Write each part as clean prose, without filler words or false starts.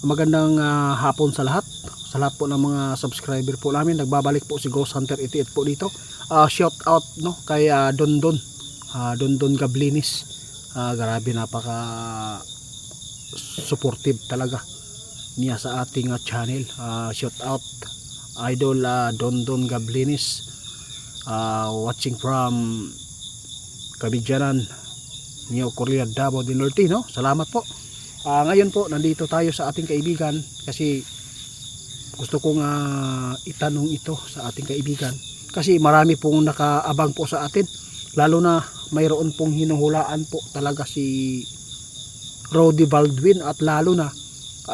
Magandang hapon sa lahat. Sa lahat po ng mga subscriber po namin. Nagbabalik po si Ghost Hunter 88 po dito. Shout out no kay Dondon. Dondon Gablinis. Grabe, napaka supportive talaga niya sa ating channel. Shout out Idol Dondon Gablinis. Watching from Kabidjanan, Neo Korea, Davao del Norte, no? Salamat po. Ngayon po nandito tayo sa ating kaibigan kasi gusto kong itanong ito sa ating kaibigan kasi marami pong nakaabang po sa atin, lalo na mayroon pong hinuhulaan po talaga si Roddy Baldwin, at lalo na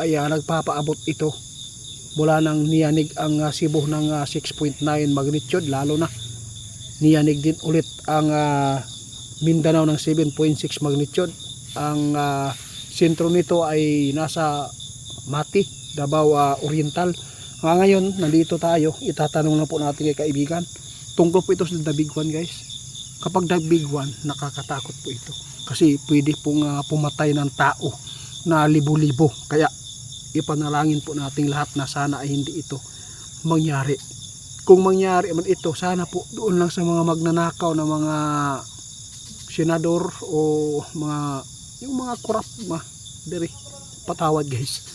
ay nagpapaabot ito mula nang niyanig ang Cebu ng 6.9 magnitude, lalo na niyanig din ulit ang Mindanao ng 7.6 magnitude. Ang sentro nito ay nasa Mati, Davao Oriental. Ngayon, nandito tayo. Itatanong lang po natin kay kaibigan. Tungkol po ito sa The Big One, guys. Kapag The Big One, nakakatakot po ito. Kasi pwede pong pumatay ng tao na libo-libo. Kaya ipanalangin po natin lahat na sana ay hindi ito mangyari. Kung mangyari man ito, sana po doon lang sa mga magnanakaw na mga senador o yung mga korap diri, patawad guys.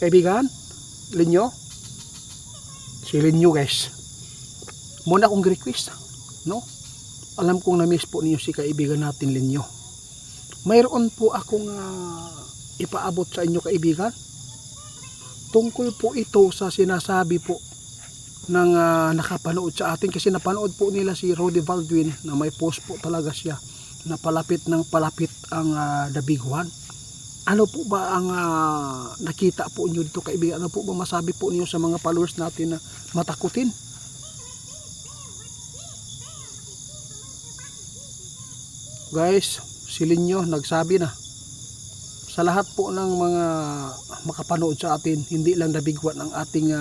Kaibigan, Linyo, si Linyo guys, muna akong request, no? Alam kong na-miss po niyo si kaibigan natin Linyo. Mayroon po akong ipaabot sa inyo kaibigan. Tungkol po ito sa sinasabi po ng nakapanood sa atin, kasi napanood po nila si Roddy Baldwin na may post po talaga siya na palapit ng palapit ang The Big One. Ano po ba ang nakita po niyo dito kaibigan? Ano po ba masabi po niyo sa mga followers natin na matakutin? Guys, silin nyo, nagsabi na sa lahat po ng mga makapanood sa atin, hindi lang The Big One ang ating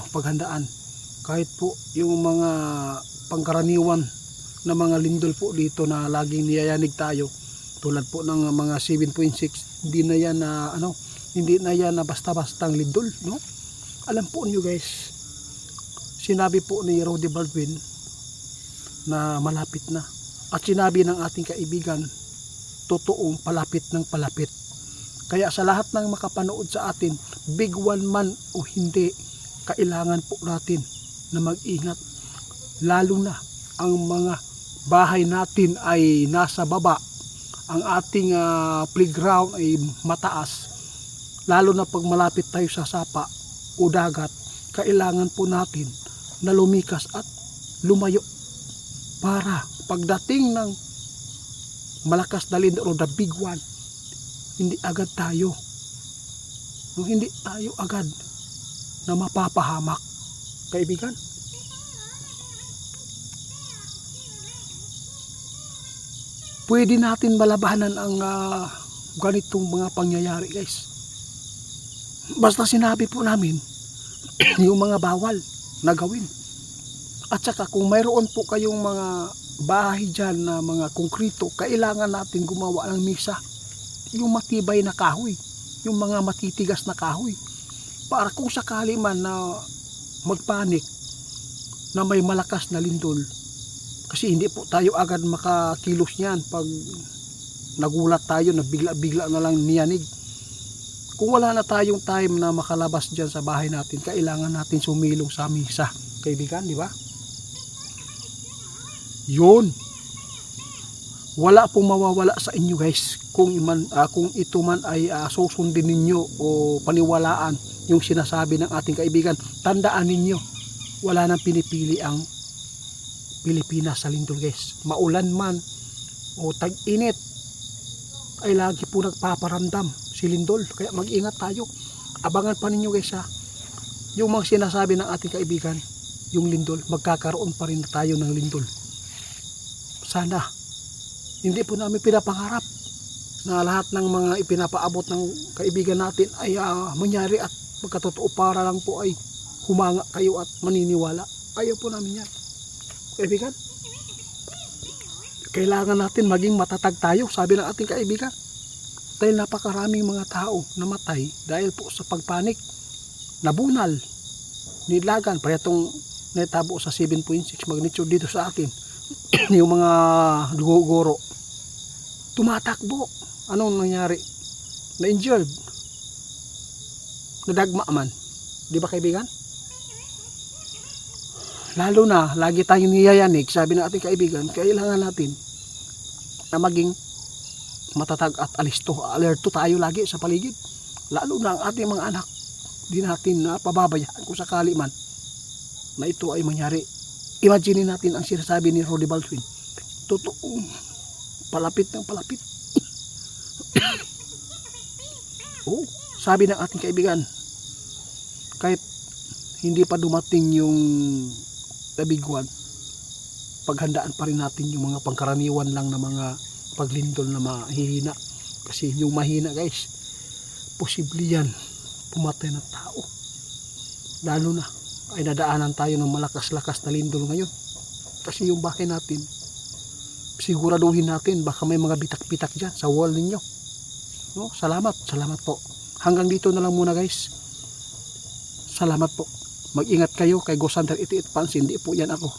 paghandaan. Kahit po yung mga pangkaraniwan na mga lindol po dito na laging niyayanig tayo, tulad po ng mga 7.6, hindi na yan na basta-bastang lindol, no? Alam po niyo guys, sinabi po ni Roddy Baldwin na malapit na, at sinabi ng ating kaibigan, totoong palapit ng palapit. Kaya sa lahat ng makapanood sa atin, Big One man o hindi, kailangan po natin na mag-ingat, lalo na ang mga bahay natin ay nasa baba, ang ating playground ay mataas, lalo na pag malapit tayo sa sapa o dagat, kailangan po natin na lumikas at lumayo para pagdating ng malakas na lindol o The Big One, hindi agad tayo na mapapahamak kaibigan. Pwede natin malabanan ang ganitong mga pangyayari guys, basta sinabi po namin yung mga bawal na gawin. At saka kung mayroon po kayong mga bahay dyan na mga konkrito, kailangan natin gumawa ng misa, yung matibay na kahoy, yung mga matitigas na kahoy, para kung sakali man na magpanik na may malakas na lindol, kasi hindi po tayo agad makakilos niyan pag nagulat tayo na bigla na lang niyanig. Kung wala na tayong time na makalabas dyan sa bahay natin, kailangan natin sumilong sa misa kaibigan, di ba? Yun, wala pong mawawala sa inyo guys kung ito man ay susundin ninyo o paniwalaan yung sinasabi ng ating kaibigan. Tandaan ninyo, wala nang pinipili ang Pilipinas sa lindol guys. Maulan man o tag-init ay lagi po nagpaparamdam si lindol, kaya mag-ingat tayo. Abangan pa ninyo guys yung mga sinasabi ng ating kaibigan, yung lindol, magkakaroon pa rin tayo ng lindol. Sana hindi po namin pinapangarap na lahat ng mga ipinapaabot ng kaibigan natin ay mangyari at magkatotoo, para lang po ay humanga kayo at maniniwala. Ayaw po namin yan kaibigan. Kailangan natin maging matatag tayo, sabi ng ating kaibigan. dahil napakaraming mga tao namatay dahil po sa pagpanik, nabunal, nilagan, parehong natabo sa 7.6 magnitude dito sa atin. Yung mga guro tumatakbo. Anong nangyari? Na-injured, nadagma man, di ba kaibigan? Lalo na lagi tayong niyayanig, sabi ng ating kaibigan, kailangan natin na maging matatag at alerto tayo lagi sa paligid, lalo na ang ating mga anak. Di natin na pababayaan kung sakali man na ito ay mangyari. Imagine natin ang sinasabi ni Roddy Baldwin, totoong palapit ng palapit. Oh, sabi ng ating kaibigan, kahit hindi pa dumating yung labiguan, paghandaan pa rin natin yung mga pangkaraniwan lang na mga paglindol na mahihina. Kasi yung mahina guys, posible yan pumatay ng tao. Lalo na ay nadaanan tayo ng malakas-lakas na lindol ngayon. Kasi yung bahay natin, siguraduhin natin baka may mga bitak-bitak dyan sa wall ninyo. No? Salamat po. Hanggang dito na lang muna guys. Salamat po. Mag-ingat kayo kay Go Sander 88 Pans, hindi po yan ako.